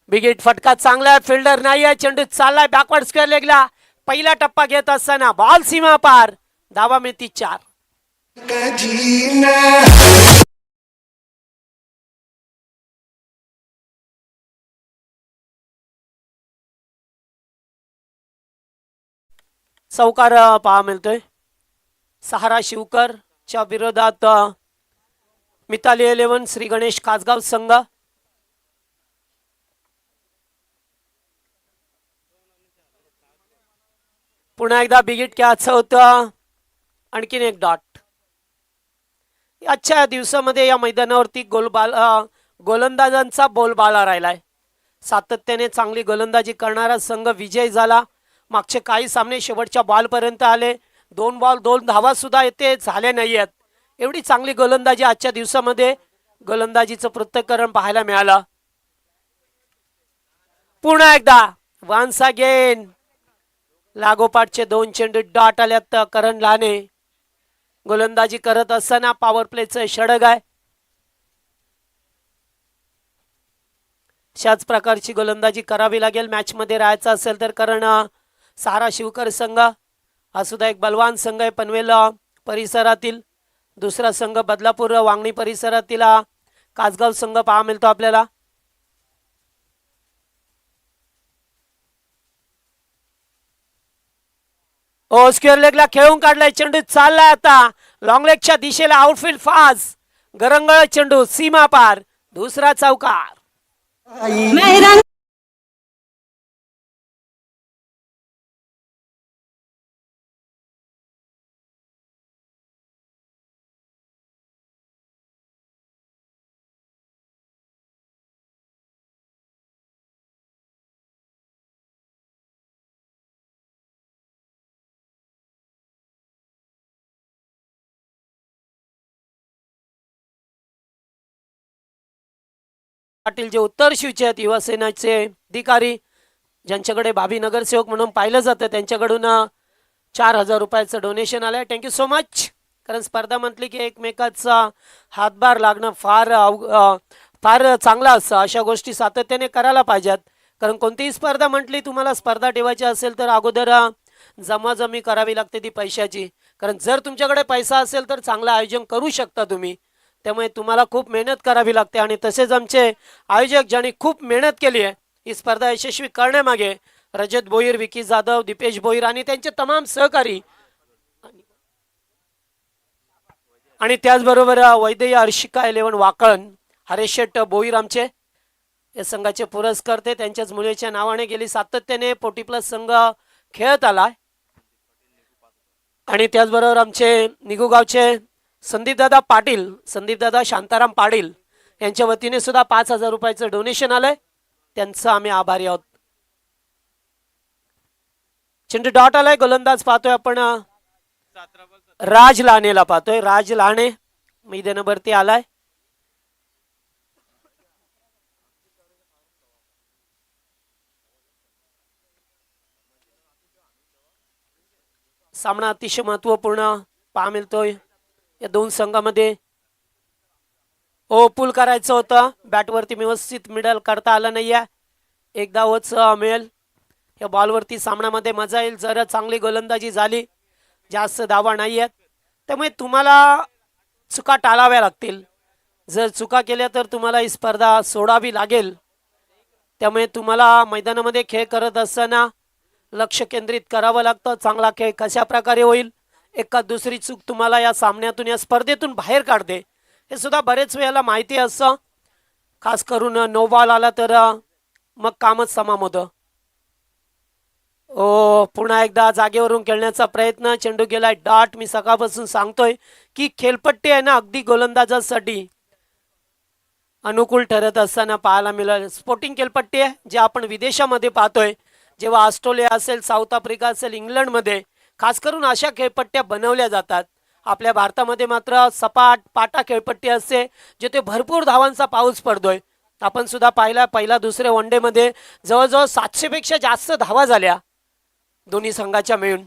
बिगिट फटका चांगला. फिल्डर नाही आहे. चेंडू चाललाय बॅकवर्ड स्क्वेअर लेगला. पहिला टप्पा घेत असताना बॉल सीमा पार. धावा मिळती 4. चौकार पहा मिळतोय. सहारा शिवकरच्या विरोधात मिताली 11 श्री गणेश कासगाव संघ. पुन्हा एकदा बिगिट घ्यायचं होतं. आणखीन एक डॉट. आजच्या दिवसामध्ये या मैदानावरती गोलंदाजांचा बोलबाला राहिलाय. सातत्याने चांगली गोलंदाजी करणारा संघ विजय झाला. मागचे काही सामने शेवटच्या बॉलपर्यंत आले. 2 बॉल 2 धावा सुद्धा येते झाले नाही आहेत. एवढी चांगली गोलंदाजी आजच्या दिवसामध्ये गोलंदाजीचं पृथक्करण पाहायला मिळालं. पुन्हा एकदा वन्स अगेन लागोपाठचे 2 चेंडू डॉट आल्यात. करण लहाने गोलंदाजी करत असताना पॉवर प्लेचं षडक आहे. अशाच प्रकारची गोलंदाजी करावी लागेल मॅच मध्ये राहायचं असेल तर, कारण सहारा शिवकर संघ हा सुद्धा एक बलवान संघ आहे पनवेल परिसरातील. दुसरा संघ बदलापूर वांगणी परिसरातील कासगाव संघ पहा मिळतो आपल्याला. ओ, स्क्वेअर लेगला खेळून काढलाय. चेंडू चाललाय आता लॉंग लेगच्या दिशेला. Outfield fast. गरंगळ चेंडू सीमा पार. दुसरा चौकार. पाटील जे उत्तर शिवचे आहेत युवासेनाचे अधिकारी, ज्यांच्याकडे भावी नगरसेवक म्हणून पाहिलं जातं, त्यांच्याकडून 4,000 रुपयाचं डोनेशन आलंय. Thank you so much. कारण स्पर्धा म्हटली की एकमेकाचा हातभार लागणं फार चांगलं असतं. अशा गोष्टी सातत्याने करायला पाहिजेत. कारण कोणतीही स्पर्धा म्हटली तुम्हाला स्पर्धा ठेवायची असेल तर अगोदर जमाजमी करावी लागते ती पैशाची. कारण जर तुमच्याकडे पैसा असेल तर चांगलं आयोजन करू शकता तुम्ही. त्यामुळे तुम्हाला खूप मेहनत करावी लागते. आणि तसेच आमचे आयोजक ज्यांनी खूप मेहनत केली आहे ही स्पर्धा यशस्वी करण्यामागे, रजत भोईर, विकी जाधव, दीपेश भोईर आणि त्यांचे तमाम सहकारी, आणि त्याचबरोबर वैद्य हर्षिका 11 वाकळण, हरेश शेट भोईर आमचे या संघाचे पुरस्कर्ते. त्यांच्याच मुलीच्या नावाने गेली सातत्याने 40+ संघ खेळत आला. आणि त्याचबरोबर आमचे निगुगावचे संदीपदादा पाटील, संदीपदादा शांताराम पाटील यांच्या वतीने सुद्धा 5,000 रुपयाचं डोनेशन आलंय. त्यांचं आम्ही आभारी आहोत. चेंडू डॉट आलाय. गोलंदाज पाहतोय आपण राज लानेला पाहतोय. राज लाने मैदानावरती आलाय. सामना अतिशय महत्वपूर्ण पहा मिळतोय या दोन संघामध्ये. पुल करायचं होतं, बॅटवरती व्यवस्थित मिडल करता आलं नाहीये. एक धावच मिळेल. या बॉलवरती सामन्यामध्ये मजा येईल जर चांगली गोलंदाजी झाली. जास्त धावा नाही आहेत, त्यामुळे तुम्हाला चुका टाळाव्या लागतील. जर चुका केल्या तर तुम्हाला ही स्पर्धा सोडावी लागेल. त्यामुळे तुम्हाला मैदानामध्ये खेळ करत असताना लक्ष केंद्रित करावं लागतं. चांगला खेळ कशा प्रकारे होईल, एका दुसरी चूक तुम्हाला या सामन्यातून या स्पर्धेतून बाहेर काढते, हे सुद्धा बरेच वेळेला माहिती असतं. खास करून नो बॉल आला तर मग कामच तमाम होतं. पुन्हा एकदा जागेवरून खेळण्याचा प्रयत्न. चेंडू गेलाय डॉट. मी सकाळपासून सांगतोय की खेळपट्टी आहे ना अगदी गोलंदाजासाठी अनुकूल ठरत असताना पाहायला मिळेल. स्पोर्टिंग खेळपट्टी आहे जे आपण विदेशामध्ये पाहतोय. जेव्हा ऑस्ट्रेलिया असेल, साऊथ आफ्रिका असेल, इंग्लंडमध्ये खास करून अशा खेळपट्ट्या बनवल्या जातात. आपल्या भारतामध्ये मात्र सपाट पाटा खेळपट्टी असते जिथे भरपूर धावांचा पाऊस पडतोय. आपण सुद्धा पाहिला पहिला दुसऱ्या वन डे मध्ये जवळजवळ 700 पेक्षा जास्त धावा झाल्या दोन्ही संघाच्या मिळून.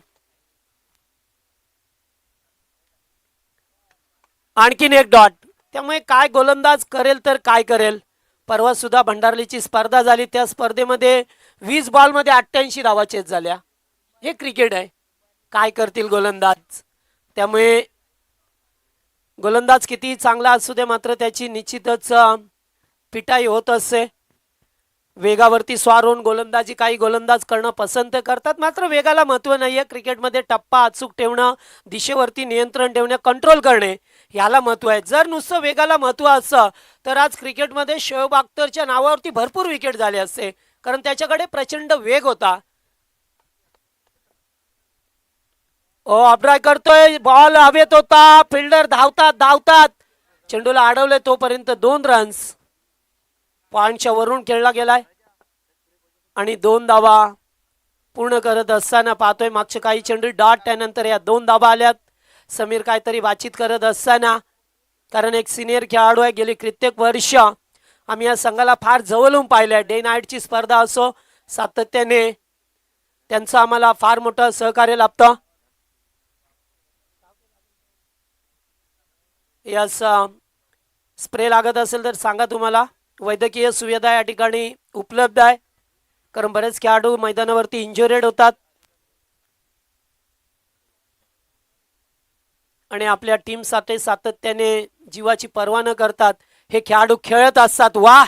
आणखीन एक डॉट. त्यामुळे काय गोलंदाज करेल तर काय करेल. परवा सुद्धा भंडारलीची स्पर्धा झाली, त्या स्पर्धेमध्ये 20 बॉलमध्ये 88 धावा चेस झाल्या. हे क्रिकेट आहे, काय करतील गोलंदाज. त्यामुळे गोलंदाज किती चांगला असू दे मात्र त्याची निश्चितच पिटाई होत असते. वेगावरती स्वार होऊन गोलंदाजी काही गोलंदाज करणं पसंत करतात, मात्र वेगाला महत्त्व नाहीये. क्रिकेटमध्ये टप्पा अचूक ठेवणं, दिशेवरती नियंत्रण ठेवणं, कंट्रोल करणे याला महत्त्व आहे. जर नुसतं वेगाला महत्त्व असतं तर आज क्रिकेटमध्ये शोएब अख्तरच्या नावावरती भरपूर विकेट झाले असते, कारण त्याच्याकडे प्रचंड वेग होता. अपड्राय करतोय, बॉल हवेत होता, फिल्डर धावतात. चेंडूला अडवले, तोपर्यंत 2 रन्स पॉइंटच्या वरून खेळला गेलाय आणि 2 धावा पूर्ण करत असताना पाहतोय. मागचे काही चेंडू डॉट, त्यानंतर या 2 धावा आल्यात. समीर काहीतरी बातचीत करत असताना, कारण एक सिनियर खेळाडू आहे. गेली कित्येक वर्ष आम्ही या संघाला फार जवळून पाहिलंय. डे नाईटची स्पर्धा असो, सातत्याने त्यांचं आम्हाला फार मोठं सहकार्य लाभतं. यास स्प्रे लागत असेल तर सांगा, तुम्हाला वैद्यकीय सुविधा या ठिकाणी उपलब्ध आहे, कारण बरेच खेळाडू मैदानावरती इंजुरेड होतात आणि आपल्या टीमसाठी सातत्याने जीवाची पर्वा न करतात हे खेळाडू खेळत असतात. वाह,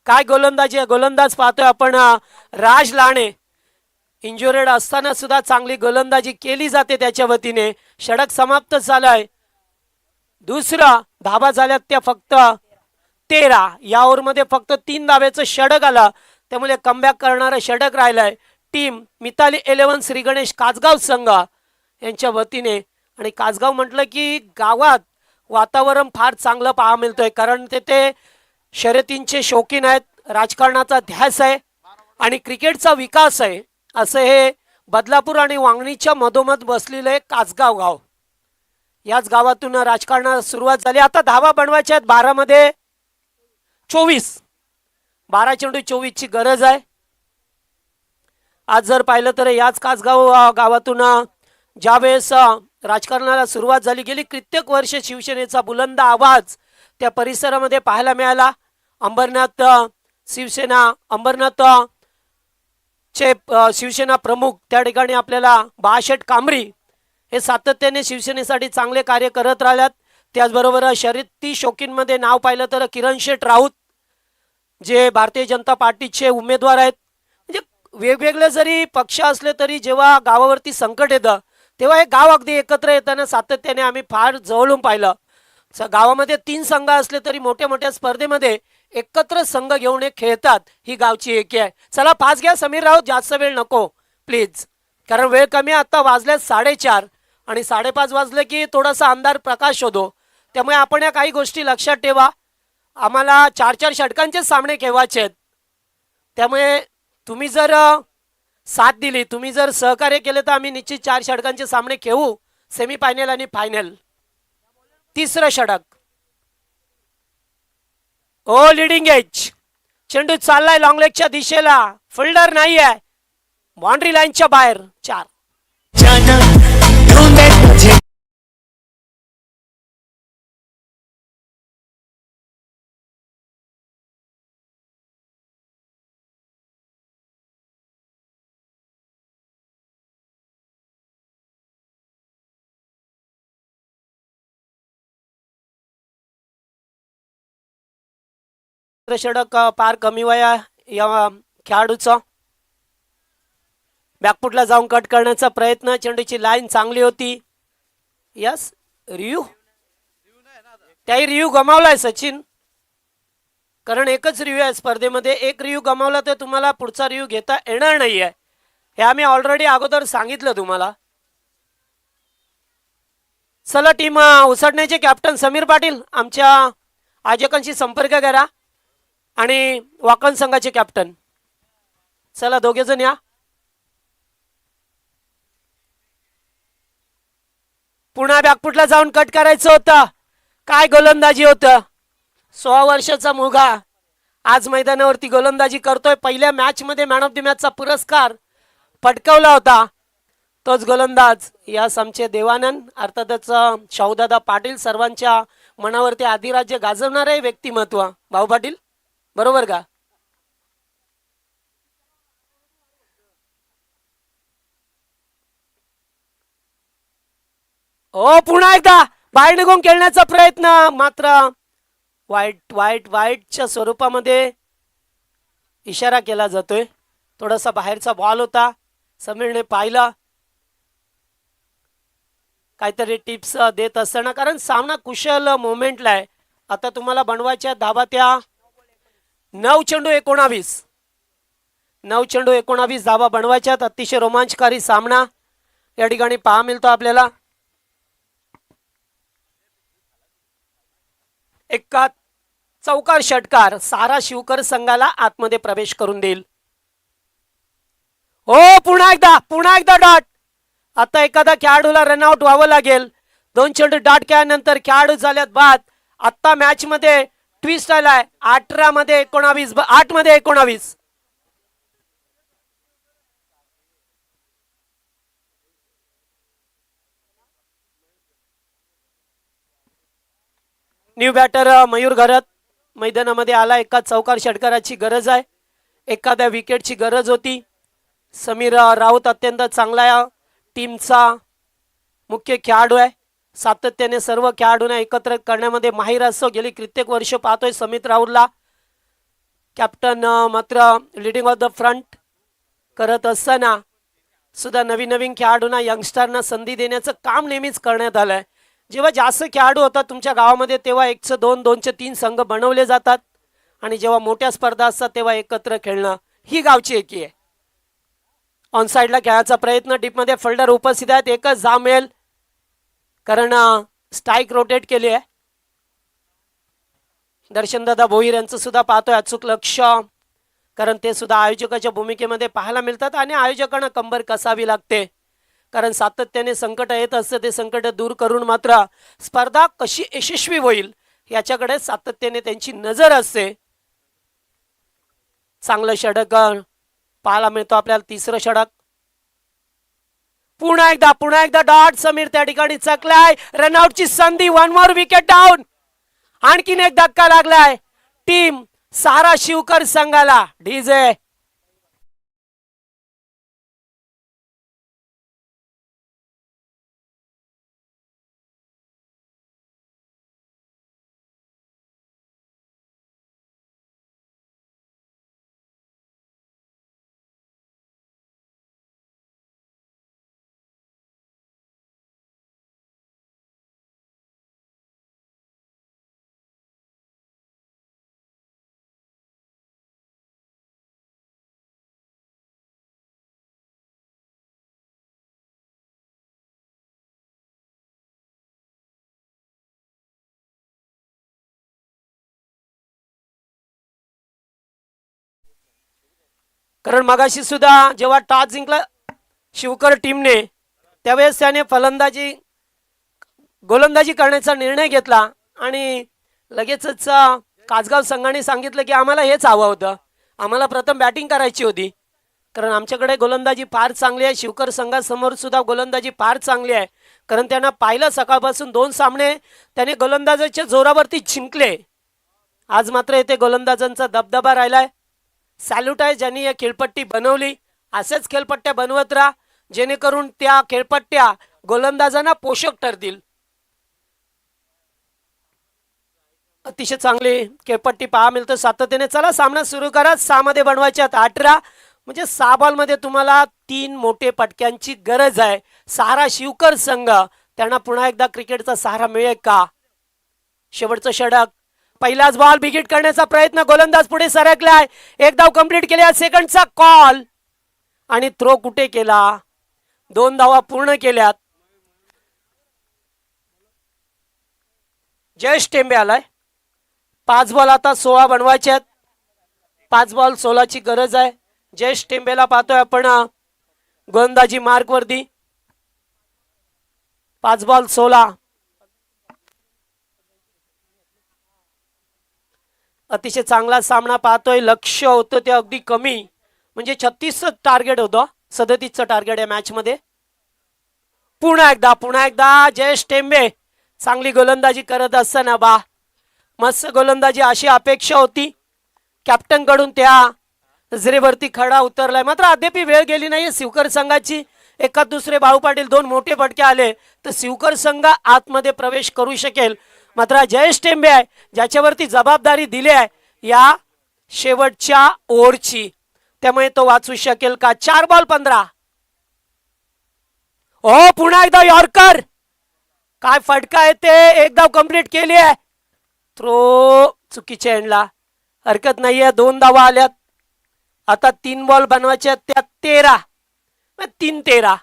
काय गोलंदाजी आहे. गोलंदाज पाहतोय आपण राज लाने. इंजुरेड असताना सुद्धा चांगली गोलंदाजी केली जाते त्याच्या वतीने. षटक समाप्त झालाय. दुसरा धावा झाल्यात त्या फक्त 13. या ओव्हरमध्ये फक्त 3 धावेचं षटक आला, त्यामुळे कमबॅक करणारं षटक राहिलंय टीम मिताली 11 श्री गणेश कासगाव संघ यांच्या वतीने. आणि कासगाव म्हटलं की गावात वातावरण फार चांगलं पाहायला मिळतंय, कारण तेथे शर्यतींचे शौकीन आहेत, राजकारणाचा ध्यास आहे आणि क्रिकेटचा विकास आहे. असं हे बदलापूर आणि वांगणीच्या मधोमध बसलेलं कासगाव गाव. याच गावातून राजकारणाला सुरुवात झाली. आता धावा बनवायच्या आहेत 12 मध्ये 24. 12 चेंडू 24 ची गरज आहे. आज जर पाहिलं तर याच कासगाव गावातून ज्यावेळेस राजकारणाला सुरुवात झाली, गेली कित्येक वर्ष शिवसेनेचा बुलंद आवाज त्या परिसरामध्ये पाहायला मिळाला. अंबरनाथ चे शिवसेना प्रमुख त्या ठिकाणी आपल्याला बाळाशेठ कांबरी हे सातत्याने शिवसेनेसाठी चांगले कार्य करत राहिल्यात. त्याचबरोबर शर्यती शौकींमध्ये नाव पाहिलं तर किरण शेठ राऊत जे भारतीय जनता पार्टीचे उमेदवार आहेत. म्हणजे वेगवेगळे जरी पक्ष असले तरी जेव्हा गावावरती संकट येतं तेव्हा हे गाव अगदी एकत्र येताना सातत्याने आम्ही फार जवळून पाहिलं. गावामध्ये 3 संघ असले तरी मोठ्या मोठ्या स्पर्धेमध्ये एकत्र संघ घेऊन खेळतात. ही गावची एकी आहे. चला पास घ्या समीर राऊत, जास्त वेळ नको प्लीज, कारण वेळ कमी. आता वाजल्यात 4:30 आणि 5:30 वाजले की थोडासा अंधार प्रकाश होतो. त्यामुळे आपण या काही गोष्टी लक्षात ठेवा. आम्हाला 4-4 षटकांचे सामने खेळवायचे आहेत. त्यामुळे तुम्ही जर साथ दिली, तुम्ही जर सहकार्य केले तर आम्ही निश्चित 4 षटकांचे सामने खेळू, सेमी फायनल आणि फायनल. तिसरं षटक. ओ लिडिंग एज. चेंडू चाललाय लॉंग लेगच्या दिशेला, फिल्डर नाही आहे, बाउंड्री लाईनच्या बाहेर. 4. षटक पार कमी वया या खेळाडूचा. बॅकफुटला जाऊन कट करण्याचा प्रयत्न. चेंडूची लाईन चांगली होती. यस रियू, त्याही रियू गमावलाय सचिन, कारण एकच रिव्ह्यू आहे स्पर्धेमध्ये. एक रिव्ह्यू गमावला तर तुम्हाला पुढचा रिव्ह्यू घेता येणार नाहीये, हे आम्ही ऑलरेडी अगोदर सांगितलं तुम्हाला. चला टीम उसडण्याचे कॅप्टन समीर पाटील आमच्या आयोजकांशी संपर्क करा आणि वाकण संघाचे कॅप्टन, चला दोघे जण या. पुन्हा बॅकफुटला जाऊन कट करायचं होतं. काय गोलंदाजी होतं. 16 वर्षाचा मुलगा आज मैदानावरती गोलंदाजी करतोय. पहिल्या मॅच मध्ये मॅन ऑफ द मॅचचा पुरस्कार पटकावला होता. तोच गोलंदाज यास आमचे देवानंद, अर्थातच शाहूदादा पाटील, सर्वांच्या मनावरती अधिराज्य गाजवणारे व्यक्तिमत्व भाऊ पाटील, बरोबर का. ओ पुन्हा एकदा बाहेर निघून खेळण्याचा प्रयत्न, मात्र वाईटच्या स्वरूपामध्ये इशारा केला जातोय. थोडासा बाहेरचा बॉल होता, समीरने पाहिला. काहीतरी टिप्स देत असताना, कारण सामना कुशल मोमेंटला आहे. आता तुम्हाला बनवायच्या धाबा त्या 9 चेंडू 19. 9 चेंडू 19 धाबा बनवायच्यात. अतिशय रोमांचकारी सामना या ठिकाणी पहा मिळतो आपल्याला. एका चौकार षटकार सारा शिवकर संघाला आतमध्ये प्रवेश करून देईल. हो पुन्हा एकदा डॉट. आता एखादा खेळाडूला रनआउट व्हावं लागेल. 2 चेंडू डॉट केल्यानंतर खेळाडू झाल्यात बाद. आता मॅच मध्ये ट्विस्ट आलाय. 18 मध्ये 19, 8 मध्ये 19. न्यू बॅटर मयूर घरत मैदानामध्ये आला. एका चौकार षटकाराची गरज आहे, एखाद्या विकेटची गरज होती. समीर राऊत अत्यंत चांगला टीमचा मुख्य खेळाडू आहे. सातत्याने सर्व खेळाडूंना एकत्र करण्यामध्ये माहीर असतो. गेली कित्येक वर्ष पाहतोय समीर राऊतला. कॅप्टन मात्र लिडिंग ऑफ द फ्रंट करत असताना सुद्धा नवीन खेळाडूंना, यंगस्टरना संधी देण्याचं काम नेहमीच करण्यात आलंय. जेव्हा जास्त खेळाडू होतात तुमच्या गावामध्ये तेव्हा 1-2, 2-3 संघ बनवले जातात, आणि जेव्हा मोठ्या स्पर्धा असतात तेव्हा एकत्र खेळणं ही गावची एकी आहे. ऑन साइडला खेळायचा प्रयत्न, डीपमध्ये फिल्डर उपस्थित आहेत. एकच जा मिळेल कारण स्ट्राईक रोटेट केली आहे. दर्शनदादा भोईर यांचं सुद्धा पाहतोय अचूक लक्ष, कारण ते सुद्धा आयोजकाच्या भूमिकेमध्ये पाहायला मिळतात. आणि आयोजकांना कंबर कसावी लागते, कारण सातत्याने संकट येत असतं. ते संकट दूर करून मात्र स्पर्धा कशी यशस्वी होईल याच्याकडे सातत्याने त्यांची नजर असते. चांगलं षटक पाहायला मिळतो आपल्याला. तिसरं षटक. पुन्हा एकदा डॉट. समीर त्या ठिकाणी चकलाय. रनआउटची संधी. 1 मोर विकेट डाऊन. आणखीन एक धक्का लागलाय टीम सारा शिवकर संघाला. डीजे कारण मगाशी सुद्धा जेव्हा टॉस जिंकला शिवकर टीमने त्यावेळेस त्याने गोलंदाजी करण्याचा निर्णय घेतला आणि लगेचच कासगाव संघाने सांगितलं की आम्हाला हेच हवं होतं, आम्हाला प्रथम बॅटिंग करायची होती, कारण आमच्याकडे गोलंदाजी फार चांगली आहे. शिवकर संघासमोर सुद्धा गोलंदाजी फार चांगली आहे, कारण त्यांना पाहिलं सकाळपासून 2 सामने त्याने गोलंदाजाच्या जोरावरती जिंकले. आज मात्र येथे गोलंदाजांचा दबदबा राहिलाय. सॅल्यूट आहे ज्यांनी या खेळपट्टी बनवली. असेच खेळपट्ट्या बनवत राहा जेणेकरून त्या खेळपट्ट्या गोलंदाजांना पोषक ठरतील. अतिशय चांगली खेळपट्टी पहा मिळतं सातत्याने. चला सामना सुरू करा. 6 मध्ये बनवायचे आहेत 18, म्हणजे 6 बॉलमध्ये तुम्हाला 3 मोठे पटक्यांची गरज आहे. सहारा शिवकर संघ त्यांना पुन्हा एकदा क्रिकेटचा सहारा मिळेल का? शेवटचं षटक, पहिलाच बॉल बिगिट करण्याचा प्रयत्न, गोलंदाज पुढे सरकलाय, एक धाव कंप्लीट केली. सेकंडचा कॉल आणि थ्रो कुठे केला? 2 धावा पूर्ण केल्यात. जयेश टेंबे आलाय. 5 बॉल आता 16 बनवायचे आहेत. 5 बॉल 16ची गरज आहे. जयेश टेंबेला पाहतोय आपण गोलंदाजी मार्क वरती. 5 बॉल 16. अतिशय चांगला सामना पाहतोय. लक्ष होतं ते अगदी कमी, म्हणजे 36चं टार्गेट होतं, 37चं टार्गेट आहे मॅच मध्ये. पुन्हा एकदा जयेश टेंबे चांगली गोलंदाजी करत असताना मस्त गोलंदाजी अशी अपेक्षा होती कॅप्टन कडून. त्या नजरेवरती खडा उतरलाय. मात्र अद्याप वेळ गेली नाही शिवकर संघाची. एका दुसरे बाळू पाटील 2 मोठे फटके आले तर शिवकर संघ आतमध्ये प्रवेश करू शकेल. मात्र जयेश टेंबे आहे ज्याच्यावरती जबाबदारी दिली आहे या शेवटच्या ओव्हरची, त्यामुळे तो वाचू शकेल का? 4 बॉल 15. हो, पुन्हा एकदा यॉर्कर. काय फटका आहे ते. एक धाव कंप्लीट केली आहे. थ्रो चुकीच्या एंडला, हरकत नाहीये. 2 धावा आल्यात. आता 3 बॉल बनवायचे आहेत, त्या 13. 3-13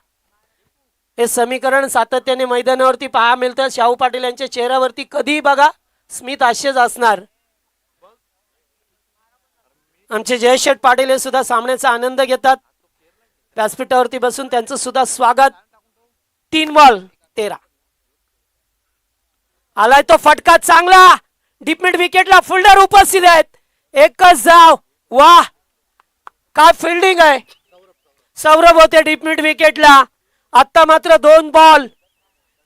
हे समीकरण सातत्याने मैदानावरती पहा मिळतं. शाहू पाटील यांच्या चेहऱ्यावरती कधी बघा स्मित हास्यच असणार. आमचे जयशेठ पाटील हे सुद्धा सामन्याचा आनंद घेतात. व्यासपीठावरती बसून त्यांचं सुद्धा स्वागत. 3 बॉल 13. आलाय तो फटका चांगला. डीप मिड विकेटला फिल्डर उपस्थित आहेत. एकच धाव. वाह, काय फिल्डिंग आहे. सौरभ होते डीप मिड विकेटला. आता मात्र 2 बॉल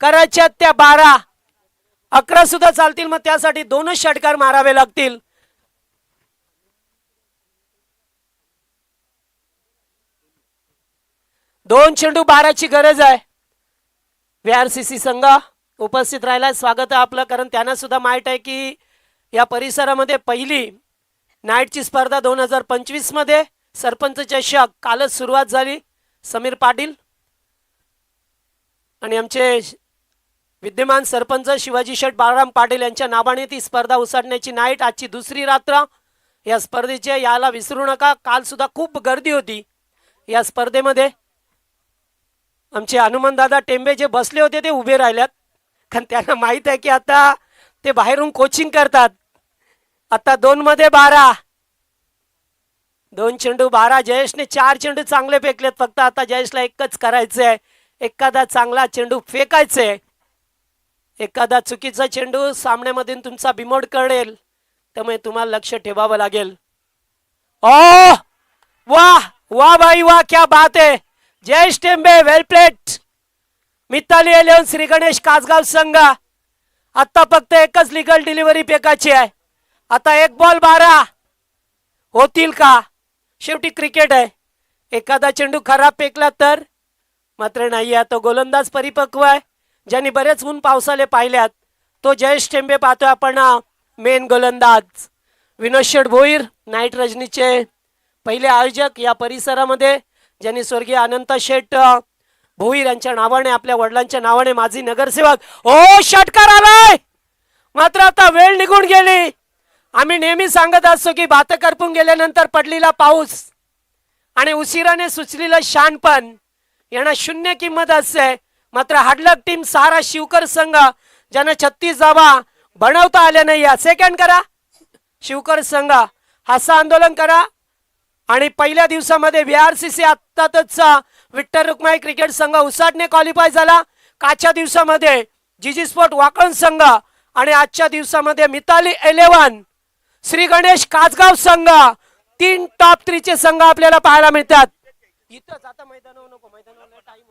करायच्या त्या 12. 11 सुद्धा चालतील, मग त्यासाठी 2च षटकार मारावे लागतील. दोन चेंडू 12ची गरज आहे. VRCC संघ उपस्थित राहिला. स्वागत आहे आपलं, कारण त्यांना सुद्धा माहित आहे की या परिसरामध्ये पहिली नाईटची स्पर्धा 2025 मध्ये सरपंच चषक कालच सुरुवात झाली. समीर पाटील आणि आमचे विद्यमान सरपंच शिवाजी शेठ बाळराम पाटील यांच्या नावाने ती स्पर्धा उसाटण्याची नाईट. आजची दुसरी रात्र या स्पर्धेचे, याला विसरू नका. काल सुद्धा खूप गर्दी होती या स्पर्धेमध्ये. आमचे हनुमानदादा टेंबे जे बसले होते ते उभे राहिल्यात, कारण त्यांना माहित आहे की आता ते बाहेरून कोचिंग करतात. आता 2 मध्ये 12. 2 चेंडू 12. जयेशने 4 चेंडू चांगले फेकलेत. फक्त आता जयेशला एकच करायचंय, एखादा चांगला चेंडू फेकायचंय. एखादा चुकीचा चेंडू सामन्यामधून तुमचा बिमोड करेल, त्यामुळे तुम्हाला लक्ष ठेवावं लागेल. ओ वाह वाह भाई वाह, क्या बात है. जयेश टेंबे वेल प्लेड. मिताली 11 श्री गणेश कासगाव संघ. आता फक्त एकच लिगल डिलिव्हरी फेकायची आहे. आता 1 बॉल 12 होतील का? शेवटी क्रिकेट आहे. एखादा चेंडू खराब फेकला तर मात्र नाही. आता गोलंदाज परिपक्व आहे, ज्यांनी बरेच ऊन पावसाले पाहिल्यात, तो जयेश टेंबे पाहतोय आपण. मेन गोलंदाज विनोद शेठ भोईर, नाईट रजनीचे पहिले आयोजक या परिसरामध्ये, ज्यांनी स्वर्गीय अनंत शेठ भोईर यांच्या नावाने, आपल्या वडिलांच्या नावाने माजी नगरसेवक. ओ षटकार आलाय, मात्र आता वेळ निघून गेली. आम्ही नेहमी सांगत असतो की भात करपून गेल्यानंतर पडलेला पाऊस आणि उशिराने सुचलेलं शानपण यांना 0 किंमत असते. मात्र हाडलक टीम सहारा शिवकर संघ, ज्यांना 36 धावा बनवता आल्या नाही, सेकंड करा शिवकर संघ. हास्य आंदोलन करा. आणि पहिल्या दिवसामध्ये VRCC आत्ताच विठ्ठल रुक्माई क्रिकेट संघ उसाटणे क्वालिफाय झाला. कालच्या दिवसामध्ये जीजी स्पोर्ट वाकण संघ आणि आजच्या दिवसामध्ये मिताली 11 श्री गणेश कासगाव संघ 3 टॉप 3 चे संघ आपल्याला पाहायला मिळतात. इथंच आता मैदानावर नको, मैदानावर टाइम